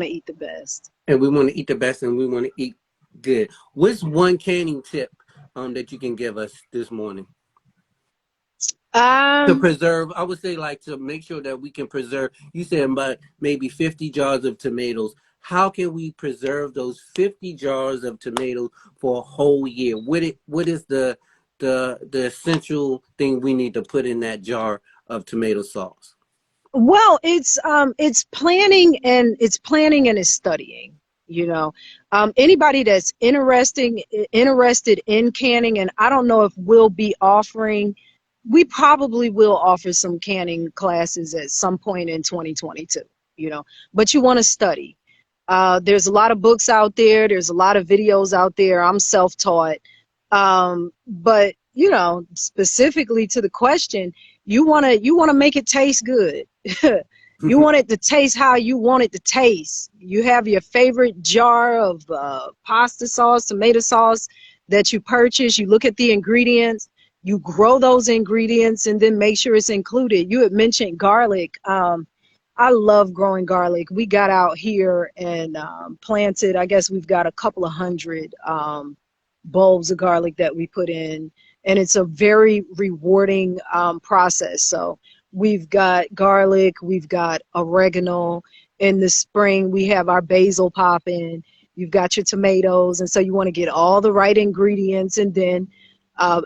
to eat the best. And we want to eat the best and we want to eat good. What's one canning tip that you can give us this morning to Um, preserve? I would say like to make sure that we can preserve. You said about maybe 50 jars of tomatoes. How can we preserve those 50 jars of tomatoes for a whole year? What is the essential thing we need to put in that jar of tomato sauce? well, it's planning and it's studying. You know, anybody that's interested in canning, and I don't know if we'll be offering. We probably will offer some canning classes at some point in 2022. You know, but you want to study. There's a lot of books out there. There's a lot of videos out there. I'm self-taught. But you know, specifically to the question, you wanna make it taste good. You want it to taste how you want it to taste. You have your favorite jar of pasta sauce, tomato sauce that you purchase. You look at the ingredients. You grow those ingredients and then make sure it's included. You had mentioned garlic. I love growing garlic. We got out here and planted, I guess we've got a couple of hundred bulbs of garlic that we put in. And it's a very rewarding process. So we've got garlic, we've got oregano. In the spring, we have our basil popping. You've got your tomatoes. And so you want to get all the right ingredients and then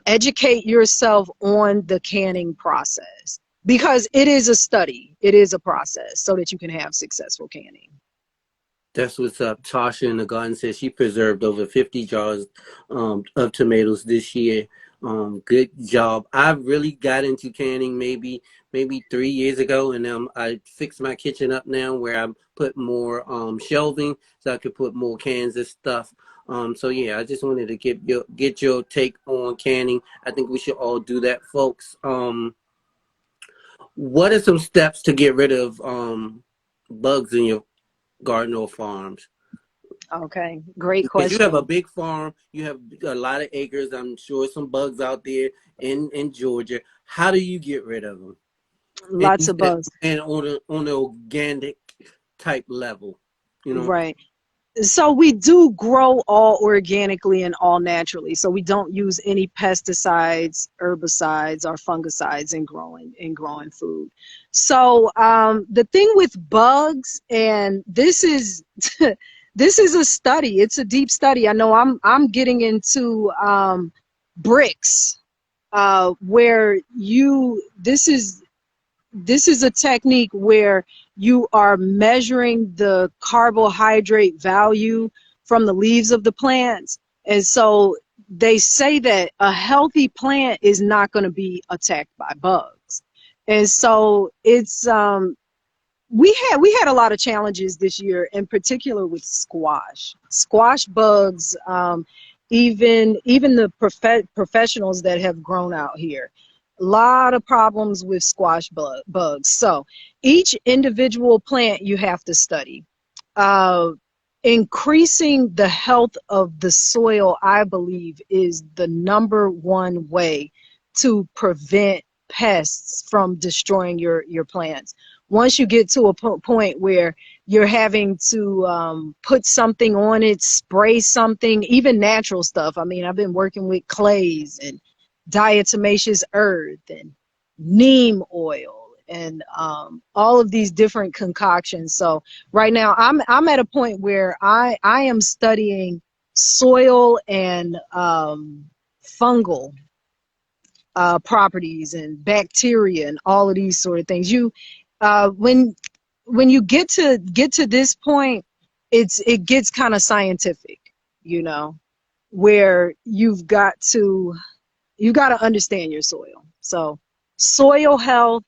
educate yourself on the canning process. Because it is a study, it is a process so that you can have successful canning. That's what's up. Tasha in the garden says she preserved over 50 jars of tomatoes this year. Good job. I really got into canning maybe 3 years ago, and I fixed my kitchen up now where I put more shelving so I could put more cans of stuff. So yeah, I just wanted to get your take on canning. I think we should all do that, folks. What are some steps to get rid of bugs in your garden or farms? Okay, great Because you have a question. big farm, you have a lot of acres. I'm sure some bugs out there in Georgia. How do you get rid of them? And you Lots of said bugs. and on an organic type level, you know. Right. So we do grow all organically and all naturally. So we don't use any pesticides, herbicides, or fungicides in growing food. So the thing with bugs, and this is this is a study. It's a deep study. I know I'm getting into bricks, where this is a technique where you are measuring the carbohydrate value from the leaves of the plants. And so they say that a healthy plant is not going to be attacked by bugs. And so it's we had a lot of challenges this year, in particular with squash bugs. Even the professionals that have grown out here, a lot of problems with bugs. So each individual plant you have to study. uh, Increasing the health of the soil, I believe, is the number one way to prevent pests from destroying your plants. Once you get to a point where you're having to put something on it, spray something, even natural stuff. I mean, I've been working with clays and diatomaceous earth and neem oil and all of these different concoctions. So right now I'm at a point where I am studying soil and fungal properties and bacteria and all of these sort of things. You when you get to this point, it gets kind of scientific, you know, where you got to understand your soil. So soil health,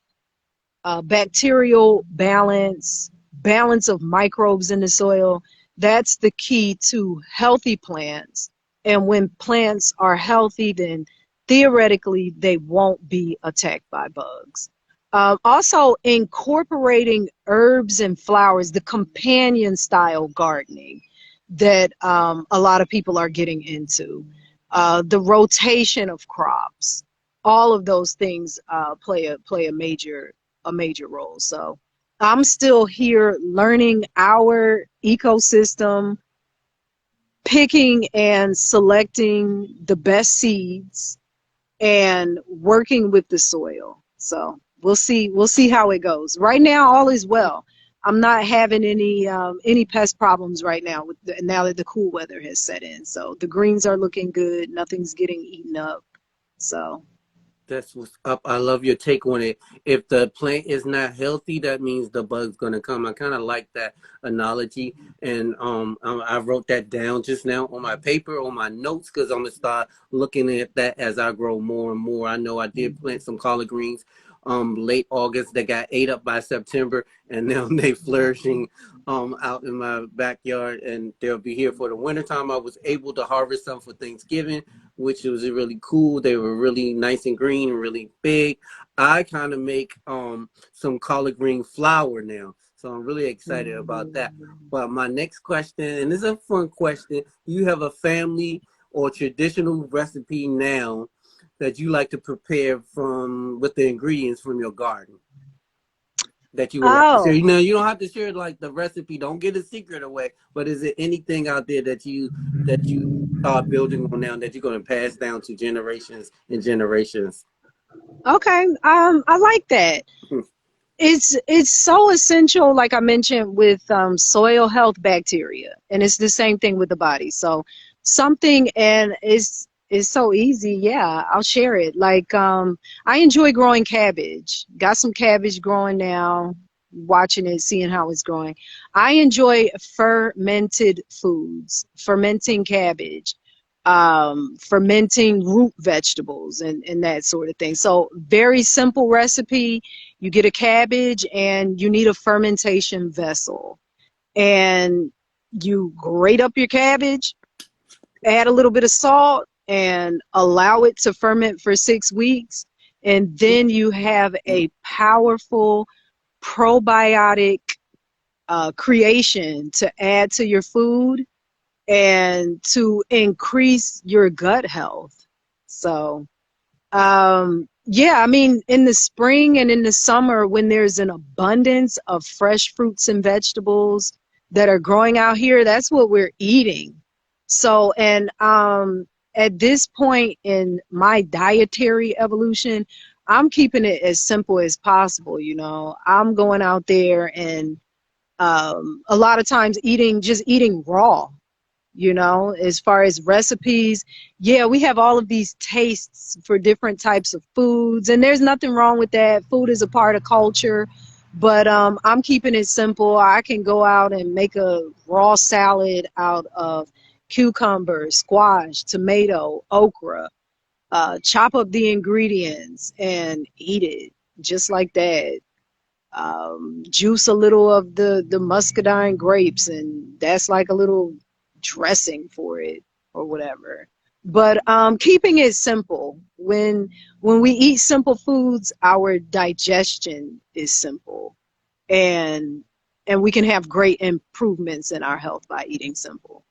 bacterial balance, balance of microbes in the soil. That's the key to healthy plants. And when plants are healthy, then theoretically they won't be attacked by bugs. Also, incorporating herbs and flowers, the companion style gardening that a lot of people are getting into, the rotation of crops, all of those things play a major role. So I'm still here learning our ecosystem, picking and selecting the best seeds and working with the soil. So we'll see how it goes. Right now all is well. I'm not having any pest problems right now now that the cool weather has set in. So the greens are looking good, nothing's getting eaten up. So That's what's up. I love your take on it. If the plant is not healthy, that means the bug's gonna come. I kind of like that analogy, and I wrote that down just now on my paper, on my notes, because I'm gonna start looking at that as I grow more and more. I know I did plant some collard greens, late August. They got ate up by September, and now they flourishing, out in my backyard, and they'll be here for the wintertime. I was able to harvest some for Thanksgiving, which was really cool. They were really nice and green and really big. I kind of make some collard green flour now, so I'm really excited about that. But my next question, and this is a fun question: do you have a family or traditional recipe now that you like to prepare from with the ingredients from your garden that you would like to share? oh You know, you don't have to share like the recipe. Don't get a secret away. But is there anything out there that you start building on now that you're going to pass down to generations and generations? okay, I like that. It's so essential, like I mentioned, with soil health, bacteria, and it's the same thing with the body. So something, and it's so easy. Yeah, I'll share it. Like I enjoy growing cabbage. Got some cabbage growing now. Watching it, seeing how it's growing. I enjoy fermented foods, fermenting cabbage, fermenting root vegetables, and that sort of thing. So very simple recipe. You get a cabbage and you need a fermentation vessel, and you grate up your cabbage, add a little bit of salt, and allow it to ferment for 6 weeks. And then you have a powerful probiotic creation to add to your food and to increase your gut health. So yeah, I mean, in the spring and in the summer, when there's an abundance of fresh fruits and vegetables that are growing out here, that's what we're eating. So, and at this point in my dietary evolution, I'm keeping it as simple as possible. You know, I'm going out there and a lot of times just eating raw, you know, as far as recipes. Yeah, we have all of these tastes for different types of foods, and there's nothing wrong with that. Food is a part of culture, but I'm keeping it simple. I can go out and make a raw salad out of cucumber, squash, tomato, okra. Chop up the ingredients and eat it just like that. Juice a little of the muscadine grapes, and that's like a little dressing for it or whatever. But keeping it simple. When we eat simple foods, our digestion is simple, and we can have great improvements in our health by eating simple.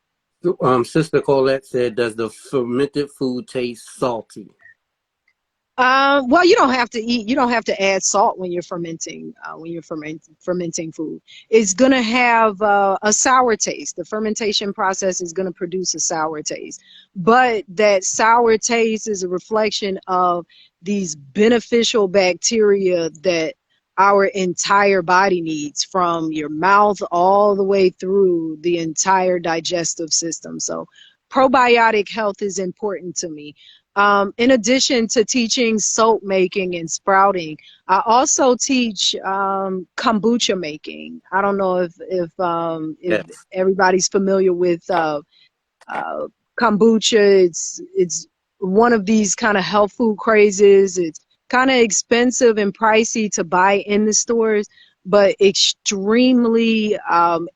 Sister Colette said, "Does the fermented food taste salty?" Well, you don't have to eat. You don't have to add salt when you're fermenting. When you're fermenting food, it's gonna have a sour taste. The fermentation process is gonna produce a sour taste, but that sour taste is a reflection of these beneficial bacteria that our entire body needs, from your mouth all the way through the entire digestive system. So, probiotic health is important to me. In addition to teaching soap making and sprouting, I also teach kombucha making. I don't know if Yes. everybody's familiar with kombucha. It's one of these kind of health food crazes. It's kind of expensive and pricey to buy in the stores, but extremely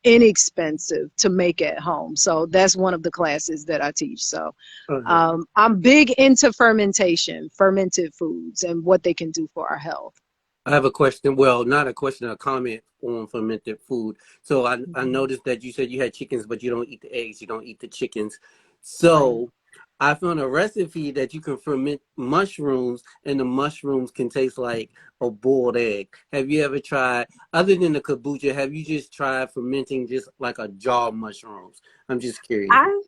inexpensive to make at home. So that's one of the classes that I teach. So Okay. I'm big into fermentation, fermented foods, and what they can do for our health. I have a question. Well, not a question, a comment on fermented food. So I Mhm. noticed that you said you had chickens, but you don't eat the eggs. You don't eat the chickens. Right. So I found a recipe that you can ferment mushrooms, and the mushrooms can taste like a boiled egg. Have you ever tried, other than the kombucha, have you just tried fermenting just like a jar of mushrooms? I'm just curious. I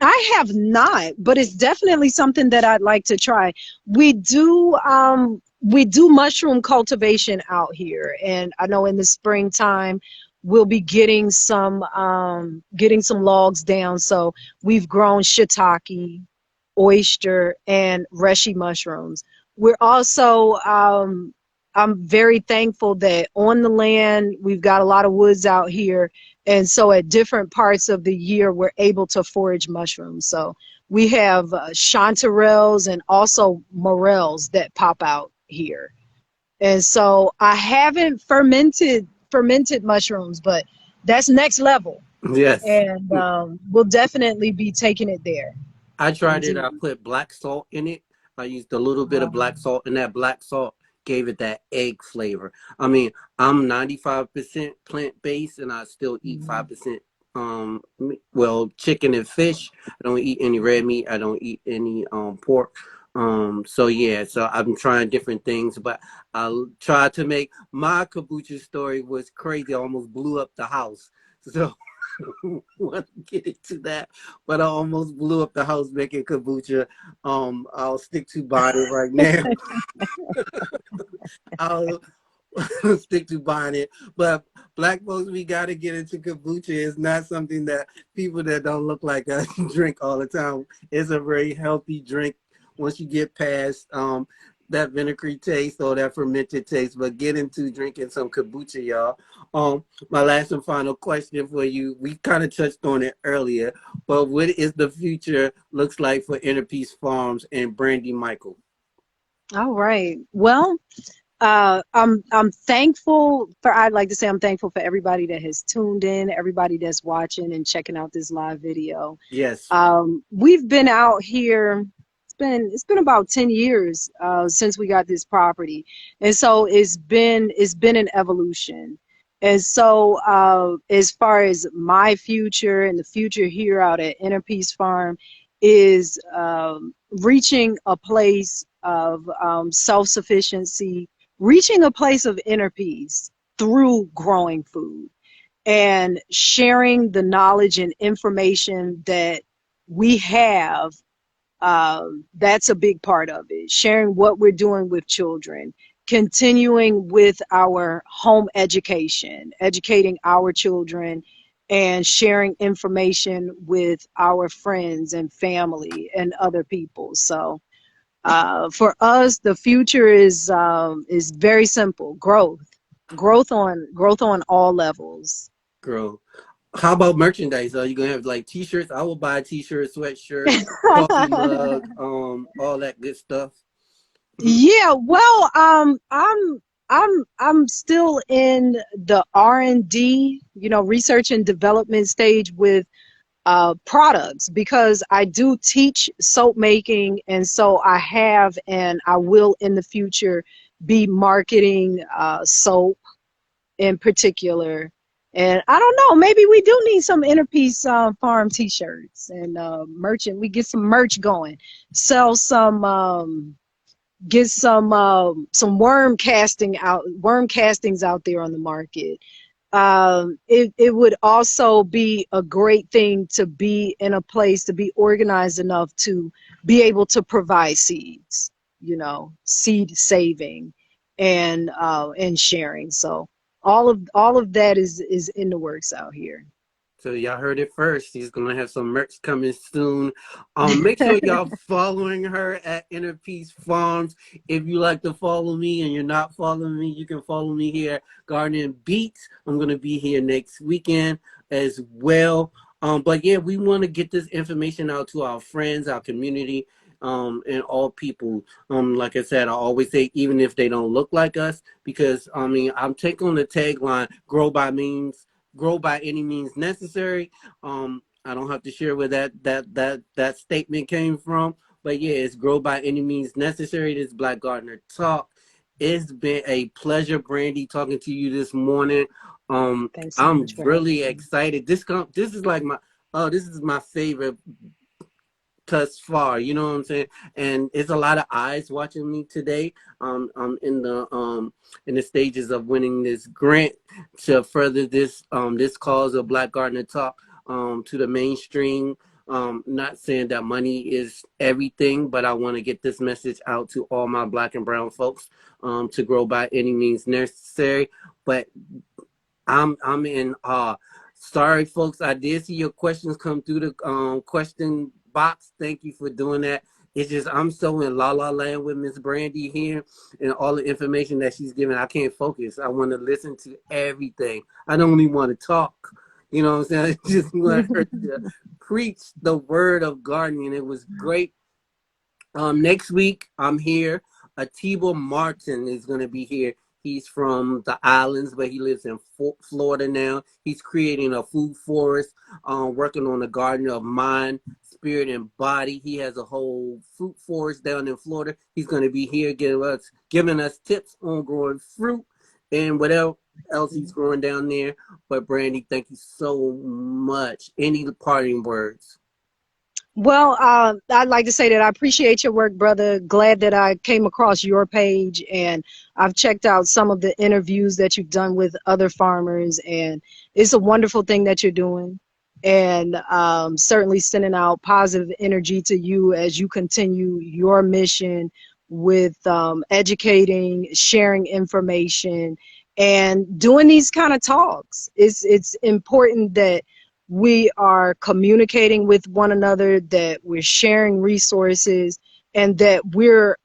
I have not, but it's definitely something that I'd like to try. We do mushroom cultivation out here, and I know in the springtime we'll be getting some logs down. So we've grown shiitake, oyster, and reishi mushrooms. We're also I'm very thankful that on the land we've got a lot of woods out here, and so at different parts of the year we're able to forage mushrooms. So we have chanterelles and also morels that pop out here. And so I haven't fermented mushrooms, but that's next level, Yes. and we'll definitely be taking it there. I tried it. Indeed. I put black salt in it. I used a little bit of black salt, and that black salt gave it that egg flavor. I mean, I'm 95% plant based, and I still eat Mhm. 5%. Well, chicken and fish. I don't eat any red meat. I don't eat any pork. So yeah, so I'm trying different things, but I tried to make my kombucha story was crazy. I almost blew up the house. So want to get into that, but I almost blew up the house making kombucha. I'll stick to buying it right now. I'll stick to buying it. But black folks, we got to get into kombucha. It's not something that people that don't look like us drink all the time. It's a very healthy drink once you get past that vinegary taste or that fermented taste. But get into drinking some kombucha, y'all. My last and final question for you. We kind of touched on it earlier, but what is the future looks like for Innerpeace Farms and Brandy Michael? All right. Well, I'm thankful for. I'd like to say I'm thankful for everybody that has tuned in, everybody that's watching and checking out this live video. Yes, We've been out here. It's been about 10 years since we got this property, and so it's been an evolution. And so, as far as my future and the future here out at Inner Peace Farm, is reaching a place of self-sufficiency, reaching a place of inner peace through growing food and sharing the knowledge and information that we have. That's a big part of it. Sharing what we're doing with children, continuing with our home education, educating our children, and sharing information with our friends and family and other people. So for us, the future is very simple: growth on all levels. girl. How about merchandise? Are you gonna have like t-shirts? I will buy a t-shirt, sweatshirt, coffee mug, all that good stuff. Yeah, well, I'm still in the R&D, research and development stage with products, because I do teach soap making, and so I have and I will in the future be marketing soap in particular. And I don't know, maybe we do need some Innerpeace farm t-shirts and merchant. We get some merch going, sell some. Get some worm castings out there on the market. It would also be a great thing to be in a place to be organized enough to be able to provide seeds, seed saving and sharing. So all of that is in the works out here. So y'all heard it first. She's gonna have some merch coming soon. Make sure y'all following her at Inner Peace Farms. If you like to follow me and you're not following me, you can follow me here at Garden Beats. I'm gonna be here next weekend as well. But yeah, we want to get this information out to our friends, our community, and all people. Like I said, I always say, even if they don't look like us, because I mean, I'm taking on the tagline, grow by any means necessary. I don't have to share where that statement came from, but yeah, it's grow by any means necessary. This Black Gardener Talk. It's been a pleasure, Brandy, talking to you this morning. Thanks so I'm much for really having me. excited. This is like this is my favorite thus far. You know what I'm saying? And it's a lot of eyes watching me today. I'm in the stages of winning this grant to further this cause of Black Gardener Talk to the mainstream. Not saying that money is everything, but I want to get this message out to all my Black and brown folks to grow by any means necessary. But I'm in awe. Sorry, folks. I did see your questions come through the question box. Thank you for doing that. It's just I'm so in la la land with Miss Brandy here and all the information that she's giving. I can't focus. I want to listen to everything. I don't even want to talk. You know what I'm saying? I just want her to preach the word of gardening. It was great. Next week, I'm here. Atiba Martin is going to be here. He's from the islands, but he lives in Florida now. He's creating a food forest, working on a garden of mind, spirit, and body. He has a whole fruit forest down in Florida. He's going to be here giving us tips on growing fruit and whatever else he's growing down there. But Brandy, thank you so much. Any parting words? Well, I'd like to say that I appreciate your work, brother. Glad that I came across your page, and I've checked out some of the interviews that you've done with other farmers, and it's a wonderful thing that you're doing. And certainly sending out positive energy to you as you continue your mission with educating, sharing information, and doing these kind of talks. It's important that we are communicating with one another, that we're sharing resources, and that we're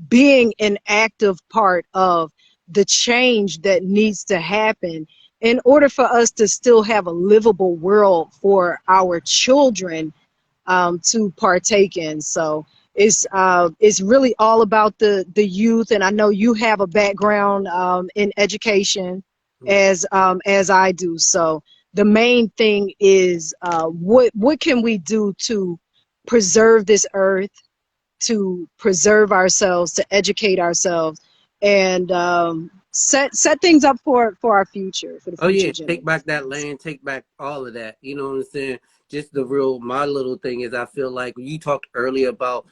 being an active part of the change that needs to happen in order for us to still have a livable world for our children to partake in. So it's really all about the youth, and I know you have a background in education as I do. So the main thing is what can we do to preserve this earth, to preserve ourselves, to educate ourselves, and set things up for our future, for the Oh future yeah, take back that generations. land, take back all of that. You know what I'm saying? Just the real my little thing is I feel like you talked earlier about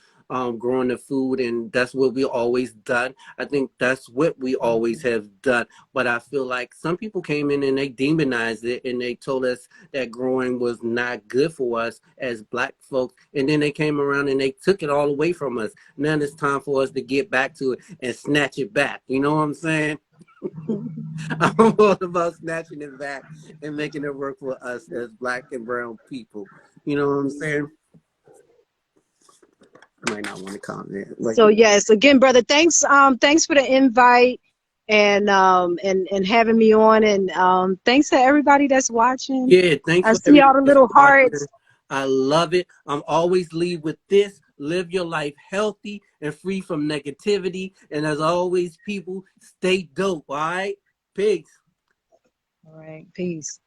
growing the food and that's what we always done. I think that's what we always have done. But I feel like some people came in and they demonized it and they told us that growing was not good for us as black folks. And then they came around and they took it all away from us. Now it's time for us to get back to it and snatch it back. You know what I'm saying? I'm all about snatching it back and making it work for us as black and brown people. You know what I'm saying? I might not want to comment. Like, So yes, again, brother, thanks for the invite. and having me on. And thanks to everybody that's watching. Yeah, thanks I for see all everybody the that's little watching. hearts. I love it. I'm always leave with this. Live your life healthy and free from negativity. And as always, people, stay dope, all right? Peace. All right, peace.